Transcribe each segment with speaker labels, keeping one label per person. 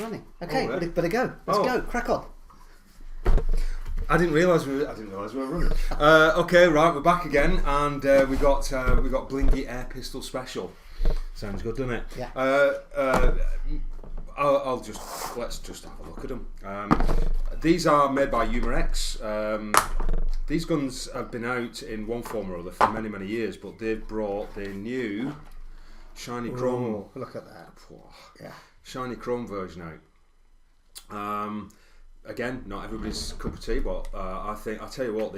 Speaker 1: running. Okay,
Speaker 2: right.
Speaker 1: we better go. Let's go. Crack on.
Speaker 2: I didn't realise we were running. Okay, right, we're back again, and we got Blingy Air Pistol Special. Sounds good, doesn't it?
Speaker 1: Yeah.
Speaker 2: Let's just have a look at them. These are made by Umarex. These guns have been out in one form or other for many, many years, but they've brought their new shiny chrome.
Speaker 1: Ooh, look at that.
Speaker 2: Yeah. Shiny chrome version out. Again, not everybody's cup of tea, but I tell you what,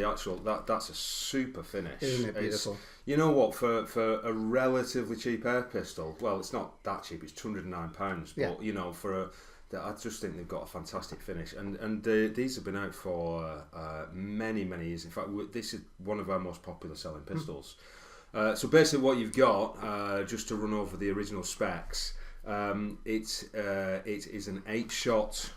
Speaker 2: that's a super finish.
Speaker 1: Isn't it beautiful?
Speaker 2: You know what, for a relatively cheap air pistol, well, it's not that cheap, it's £209, but you know, I just think they've got a fantastic finish, and these have been out for many, many years. In fact, this is one of our most popular selling pistols. So basically what you've got, just to run over the original specs, it is an 8-shot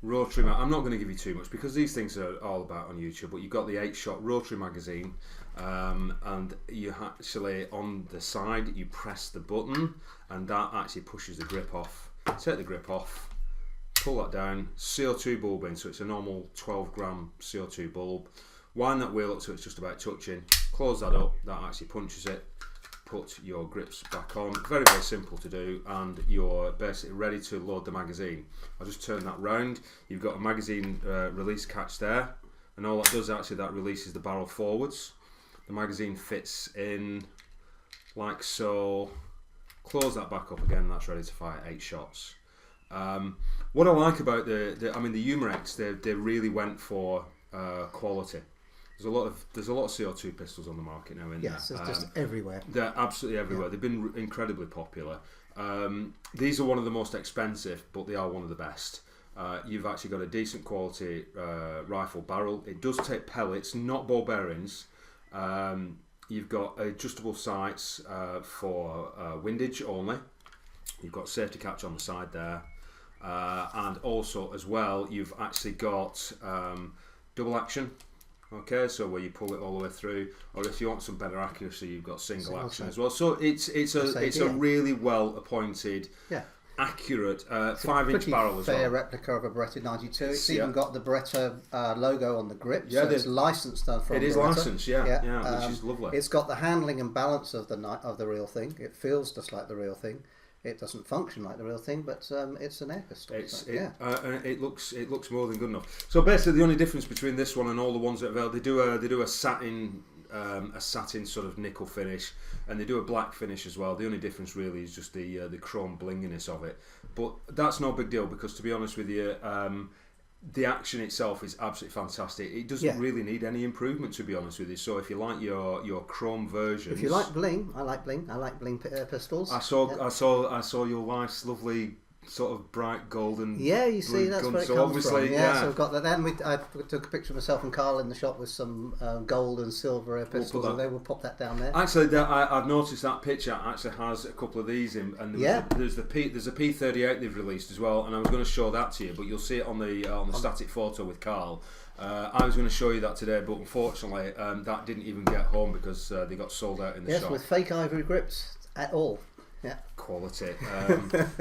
Speaker 2: rotary. I'm not going to give you too much because these things are all about on YouTube, but you've got the 8-shot rotary magazine, and you actually, on the side, you press the button and that actually pushes the grip off. Take the grip off, pull that down, CO2 bulb in, so it's a normal 12 gram CO2 bulb. Wind that wheel up so it's just about touching, close that up, that actually punches it, put your grips back on. Very, very simple to do, and you're basically ready to load the magazine. I'll just turn that round. You've got a magazine release catch there, and all that does actually, that releases the barrel forwards. The magazine fits in like so. Close that back up again, that's ready to fire 8 shots. What I like about the Umarex, they really went for quality. There's a lot of CO2 pistols on the market now,
Speaker 1: Yes, it's just everywhere.
Speaker 2: They're absolutely everywhere. Yeah. They've been incredibly popular. These are one of the most expensive, but they are one of the best. You've actually got a decent quality rifle barrel. It does take pellets, not ball bearings. You've got adjustable sights for windage only. You've got safety catch on the side there, and also as well, you've actually got double action. Okay, so where you pull it all the way through, or if you want some better accuracy, you've got single action as well. So it's a really well appointed, accurate 5-inch barrel as well.
Speaker 1: Fair replica of a Beretta 92. It's even got the Beretta logo on the grip. Yeah, so it's licensed from Beretta.
Speaker 2: It is licensed, which is lovely.
Speaker 1: It's got the handling and balance of the real thing. It feels just like the real thing. It doesn't function like the real thing, but it's an air pistol.
Speaker 2: It looks more than good enough. So basically, the only difference between this one and all the ones that avail, they do a satin sort of nickel finish, and they do a black finish as well. The only difference really is just the chrome blinginess of it, but that's no big deal because, to be honest with you, the action itself is absolutely fantastic. It doesn't really need any improvement, to be honest with you. So if you like your chrome versions,
Speaker 1: if you like bling, I like bling pistols.
Speaker 2: I saw your wife's lovely sort of bright golden.
Speaker 1: Yeah, you see, that's where it comes from.
Speaker 2: Yeah,
Speaker 1: so we've got that. Then I took a picture of myself and Carl in the shop with some gold and silver air pistols, and they will pop that down there. Actually,
Speaker 2: I've noticed that picture actually has a couple of these in, and there's a P38 they've released as well, and I was going to show that to you, but you'll see it on the static photo with Carl. I was going to show you that today, but unfortunately that didn't even get home because they got sold out in the shop.
Speaker 1: Yes, with fake ivory grips at all. Yeah,
Speaker 2: quality.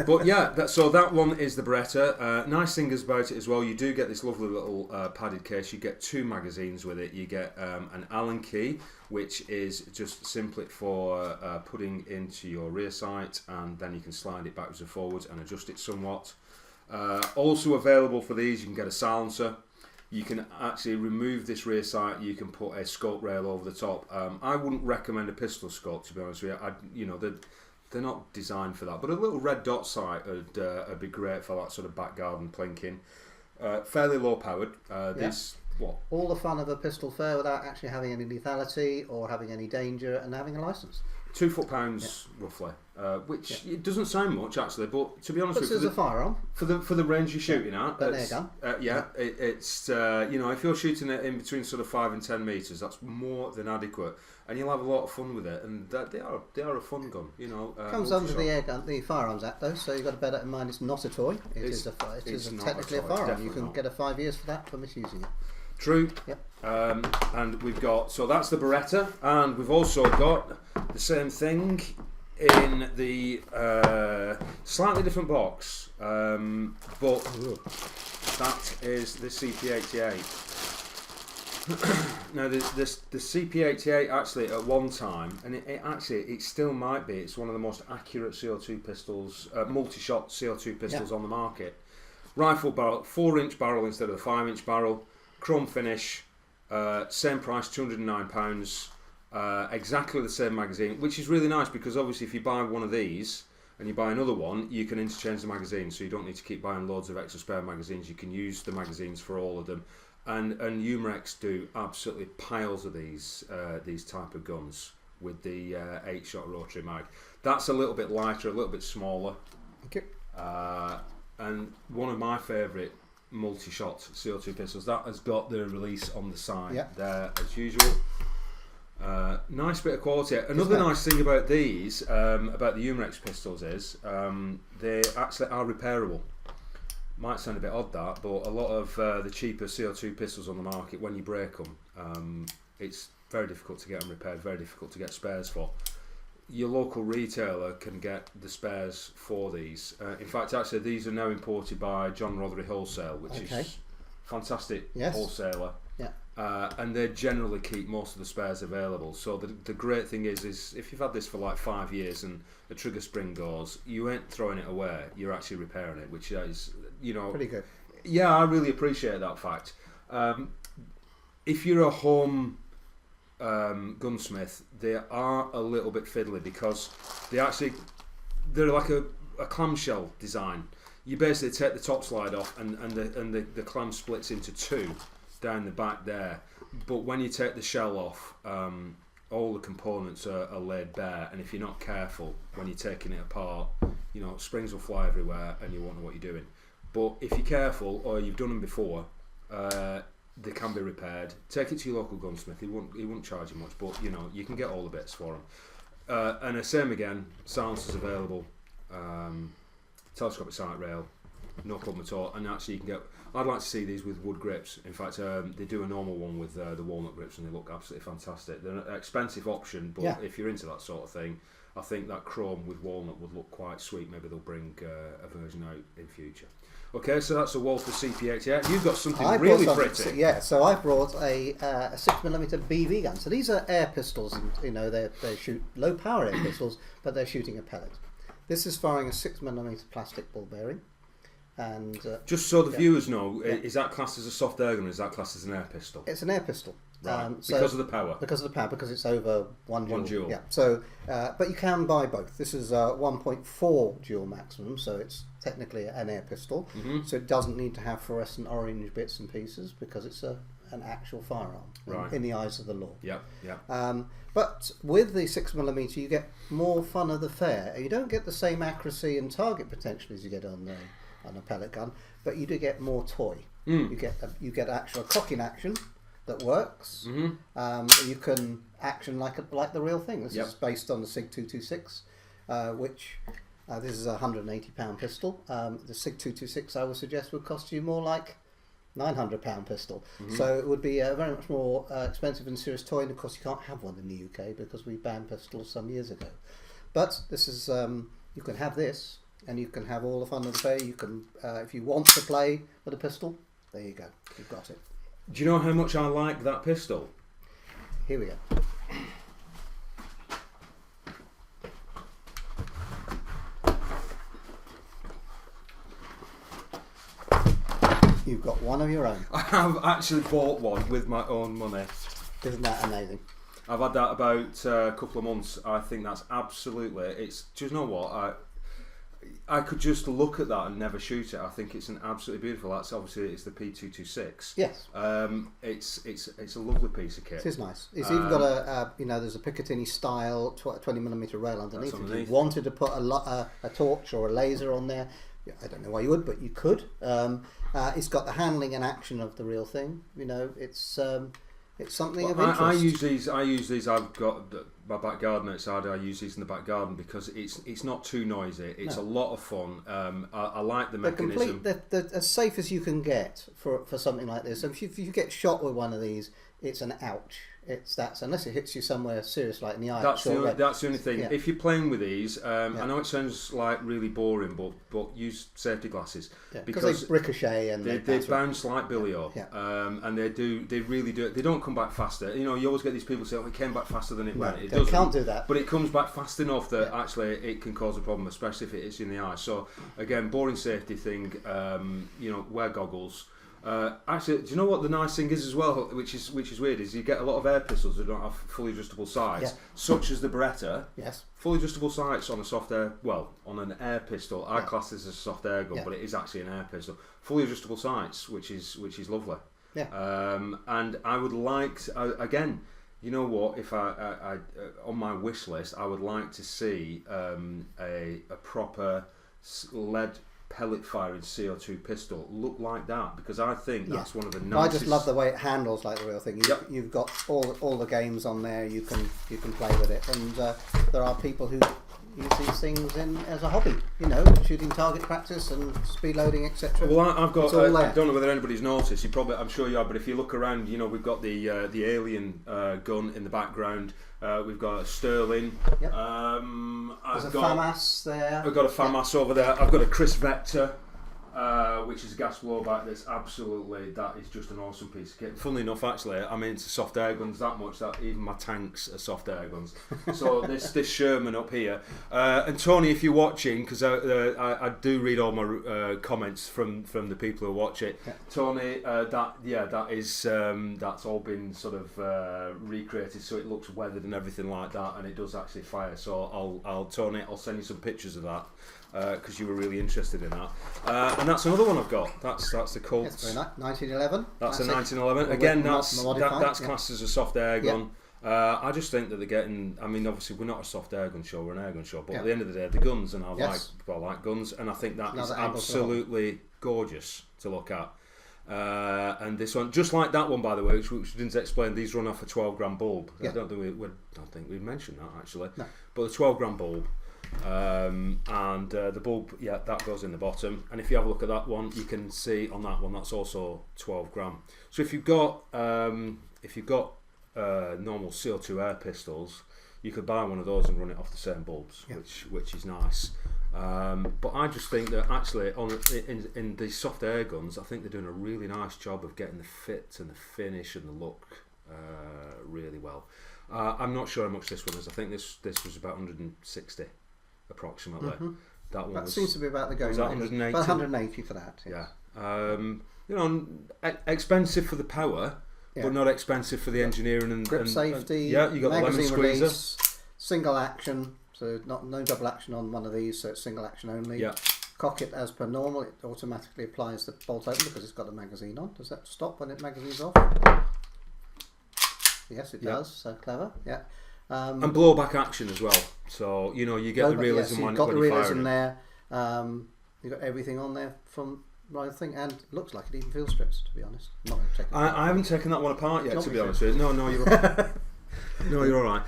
Speaker 2: But yeah, so that one is the Beretta. Nice thing about it as well, you do get this lovely little padded case. You get 2 magazines with it. You get an Allen key, which is just simply for putting into your rear sight, and then you can slide it backwards and forwards and adjust it somewhat. Also available for these, you can get a silencer. You can actually remove this rear sight. You can put a scope rail over the top. I wouldn't recommend a pistol scope, to be honest with you. They're not designed for that, but a little red dot sight would be great for that sort of back garden plinking. Fairly low powered.
Speaker 1: All the fun of a pistol fair without actually having any lethality or having any danger, and having a license.
Speaker 2: 2 foot-pounds roughly, which it doesn't sound much actually, but to be honest with you,
Speaker 1: there's a firearm
Speaker 2: for the range you're shooting at.
Speaker 1: An air gun.
Speaker 2: It's if you're shooting it in between sort of 5 and 10 meters, that's more than adequate, and you'll have a lot of fun with it. And they are a fun gun.
Speaker 1: Comes under the Firearms Act though, so you've got to bear that in mind. It's not a toy. It is technically a firearm. You can get a 5 years for that for misusing it.
Speaker 2: True. Yep. And we've got, so that's the Beretta, and we've also got the same thing in the slightly different box, but that is the CP88. Now the CP88 actually at one time, and it still might be, it's one of the most accurate CO2 pistols, multi-shot CO2 pistols on the market. Rifle barrel, 4-inch barrel instead of the 5-inch barrel, chrome finish, same price, £209, exactly the same magazine, which is really nice because obviously if you buy one of these and you buy another one, you can interchange the magazines, so you don't need to keep buying loads of extra spare magazines. You can use the magazines for all of them. And Umarex do absolutely piles of these type of guns with the 8-shot rotary mag. That's a little bit lighter, a little bit smaller.
Speaker 1: Okay.
Speaker 2: And one of my favourite multi-shot CO2 pistols, that has got the release on the side there as usual. Nice bit of quality. Another nice thing about these, about the Umarex pistols is they actually are repairable. Might sound a bit odd that, but a lot of the cheaper CO2 pistols on the market, when you break them, it's very difficult to get them repaired, very difficult to get spares for. Your local retailer can get the spares for these. In fact, actually, these are now imported by John Rothery Wholesale, which is fantastic wholesaler. Yeah. And they generally keep most of the spares available. So the great thing is if you've had this for like 5 years and a trigger spring goes, you ain't throwing it away. You're actually repairing it, which is,
Speaker 1: pretty good.
Speaker 2: Yeah, I really appreciate that fact. If you're a home gunsmith, they are a little bit fiddly because they're like a clamshell design. You basically take the top slide off and the clam splits into two down the back there, but when you take the shell off, all the components are laid bare, and if you're not careful when you're taking it apart, springs will fly everywhere and you won't know what you're doing. But if you're careful, or you've done them before, they can be repaired. Take it to your local gunsmith. He won't charge you much, but you can get all the bits for them. And the same again, silencers available, telescopic sight rail, no problem at all. And actually, you can get. I'd like to see these with wood grips. In fact, they do a normal one with the walnut grips, and they look absolutely fantastic. They're an expensive option, but if you're into that sort of thing, I think that chrome with walnut would look quite sweet. Maybe they'll bring a version out in future. Okay, so that's a Walther CP88. You've got something really pretty.
Speaker 1: Yeah, so I brought a 6mm BB gun. So these are air pistols, and they shoot low power air pistols, but they're shooting a pellet. This is firing a 6mm plastic ball bearing. And
Speaker 2: just so the viewers know, is that classed as a soft air gun, or is that classed as an air pistol?
Speaker 1: It's an air pistol.
Speaker 2: Right. Because of the power.
Speaker 1: Because of the power, because it's over 1 joule.
Speaker 2: 1 joule.
Speaker 1: Yeah. So, but you can buy both. This is 1.4 joule maximum, so it's technically an air pistol.
Speaker 2: Mm-hmm.
Speaker 1: So it doesn't need to have fluorescent orange bits and pieces because it's an actual firearm in the eyes of the law.
Speaker 2: Yeah.
Speaker 1: But with the 6mm, you get more fun of the fair. You don't get the same accuracy and target potential as you get on a pellet gun, but you do get more toy. You get actual cocking action that works.
Speaker 2: Mm-hmm.
Speaker 1: You can action like the real thing. This is based on the SIG 226, which this is a £180 pistol. The SIG 226, I would suggest, would cost you more like £900 pistol. Mm-hmm. So it would be very much more expensive and serious toy, and of course you can't have one in the UK because we banned pistols some years ago. But this is you can have this, and you can have all the fun of the fair. You can, if you want to play with a pistol, there you go, you've got it.
Speaker 2: Do you know how much I like that pistol?
Speaker 1: Here we go. You've got one of your own.
Speaker 2: I have actually bought one with my own money.
Speaker 1: Isn't that amazing?
Speaker 2: I've had that about a couple of months. I think that's absolutely. Do you know what? I could just look at that and never shoot it. I think it's an absolutely beautiful. That's obviously it's the P226.
Speaker 1: Yes.
Speaker 2: It's a lovely piece of kit.
Speaker 1: It is nice. It's even got a there's a Picatinny style 20mm rail underneath. If you wanted to put a torch or a laser on there, I don't know why you would, but you could. It's got the handling and action of the real thing. It's something of interest.
Speaker 2: I use these. I've got my back garden outside. I use these in the back garden because it's not too noisy. It's a lot of fun. I like the mechanism.
Speaker 1: They're as safe as you can get for something like this. So if you get shot with one of these, it's an ouch. unless it hits you somewhere serious like in the eye.
Speaker 2: That's the only thing.
Speaker 1: Yeah.
Speaker 2: If you're playing with these, I know it sounds like really boring, but use safety glasses
Speaker 1: because they ricochet and
Speaker 2: they bounce like billy-o. And they really do. They don't come back faster. You know, you always get these people say, "Oh, it came back faster than it went." It doesn't.
Speaker 1: Can't do that.
Speaker 2: But it comes back fast enough that actually it can cause a problem, especially if it hits you in the eye. So again, boring safety thing. Wear goggles. Actually, do you know what the nice thing is as well, which is weird, is you get a lot of air pistols that don't have fully adjustable sights, such as the Beretta.
Speaker 1: Yes.
Speaker 2: Fully adjustable sights on on an air pistol. I class this as a soft air gun, but it is actually an air pistol. Fully adjustable sights, which is lovely.
Speaker 1: Yeah.
Speaker 2: And I would like again. You know what? If I on my wish list, I would like to see a proper lead pellet firing CO2 pistol look like that, because I think that's one of the nicest.
Speaker 1: I just love the way it handles like the real thing. You've got all the games on there. You can play with it, and there are people who use these things as a hobby. You know, shooting target practice and speed loading, etc.
Speaker 2: Well, I've got. I don't know whether anybody's noticed. I'm sure you have. But if you look around, you know, we've got the alien gun in the background. We've got a Sterling.
Speaker 1: Yep. There's a FAMAS there.
Speaker 2: I've got a FAMAS over there. I've got a Chris Vector, which is a gas blowback. That is just an awesome piece of kit. Funnily enough, actually, I'm into soft air guns that much that even my tanks are soft air guns. So this Sherman up here, and Tony, if you're watching, because I do read all my comments from the people who watch it. Yeah. Tony, that's all been sort of recreated, so it looks weathered and everything like that, and it does actually fire. So I'll send you some pictures of that. Because you were really interested in that, and that's another one I've got. That's the Colt.
Speaker 1: It's 1911.
Speaker 2: That's a 1911. Again, that's classed as a soft air gun. I just think that they're getting. I mean, obviously, we're not a soft air gun show; we're an air gun show. But at the end of the day, the guns, and I like guns, and I think that is absolutely gorgeous to look at. And this one, just like that one, by the way, which we didn't explain, these run off a 12-gram bulb. I don't think we mentioned that actually. No. But the 12-gram bulb. And the bulb, that goes in the bottom, and if you have a look at that one, you can see on that one that's also 12 gram. So if you've got normal CO2 air pistols, you could buy one of those and run it off the same bulbs, which is nice. But I just think that actually in these soft air guns, I think they're doing a really nice job of getting the fit and the finish and the look really well. I'm not sure how much this one is. I think this was about 160 approximately. Mm-hmm.
Speaker 1: That seems to be about the going.
Speaker 2: Was that 180?
Speaker 1: About 180 for that. Yes.
Speaker 2: Yeah. Expensive for the power, but not expensive for the engineering and
Speaker 1: grip safety.
Speaker 2: You got the lemon squeezer.
Speaker 1: Release, single action, so no double action on one of these, so it's single action only.
Speaker 2: Yeah.
Speaker 1: Cock it as per normal. It automatically applies the bolt open because it's got a magazine on. Does that stop when it magazine's off? Yes, it does. So clever. Yeah.
Speaker 2: And blowback action as well. So you get the realism when
Speaker 1: you've got the realism
Speaker 2: there.
Speaker 1: You've got everything on there from right thing, and it looks like it even feels stripped. To be honest,
Speaker 2: I haven't taken that one apart yet. To be honest with you, no, you're right. No, you're all right.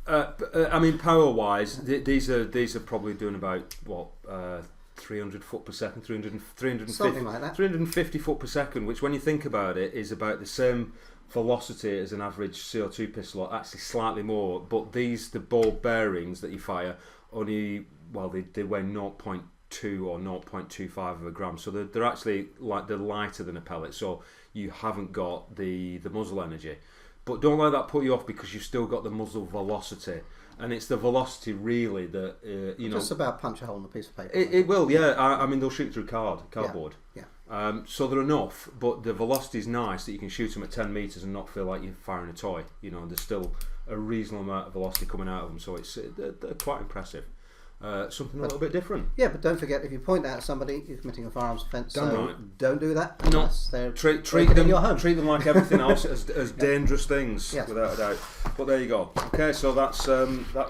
Speaker 2: I mean, power wise, these are probably doing about 300 foot per second, 350,
Speaker 1: something like that.
Speaker 2: 350 foot per second, which when you think about it is about the same velocity as an average CO2 pistol, or actually slightly more. But the ball bearings that you fire only, they weigh 0.2 or 0.25 of a gram, so they're actually they're lighter than a pellet, so you haven't got the muzzle energy. But don't let that put you off, because you've still got the muzzle velocity, and it's the velocity really that
Speaker 1: just about punch a hole in a piece of paper.
Speaker 2: It will, yeah. I mean, they'll shoot through cardboard.
Speaker 1: Yeah.
Speaker 2: So they're enough, but the velocity is nice that you can shoot them at 10 metres and not feel like you're firing a toy. There's still a reasonable amount of velocity coming out of them, so they're quite impressive. Something a little bit different.
Speaker 1: Yeah, but don't forget, if you point that at somebody, you're committing a firearms offence. Don't do that.
Speaker 2: No, treat them like everything else as dangerous things, without a doubt. But there you go. Okay, so that's I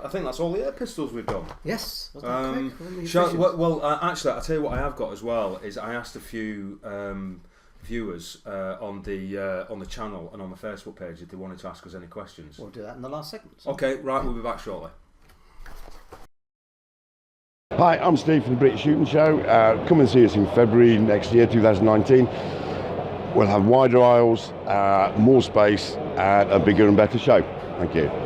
Speaker 2: think that's all the air pistols we've done.
Speaker 1: Yes.
Speaker 2: Actually, I'll tell you what I have got as well is I asked a few viewers on the channel and on the Facebook page if they wanted to ask us any questions.
Speaker 1: We'll do that in the last segment.
Speaker 2: Okay, right. We'll be back shortly.
Speaker 3: Hi, I'm Steve from the British Shooting Show. Come and see us in February next year, 2019. we'll have wider aisles, more space, and a bigger and better show. Thank you.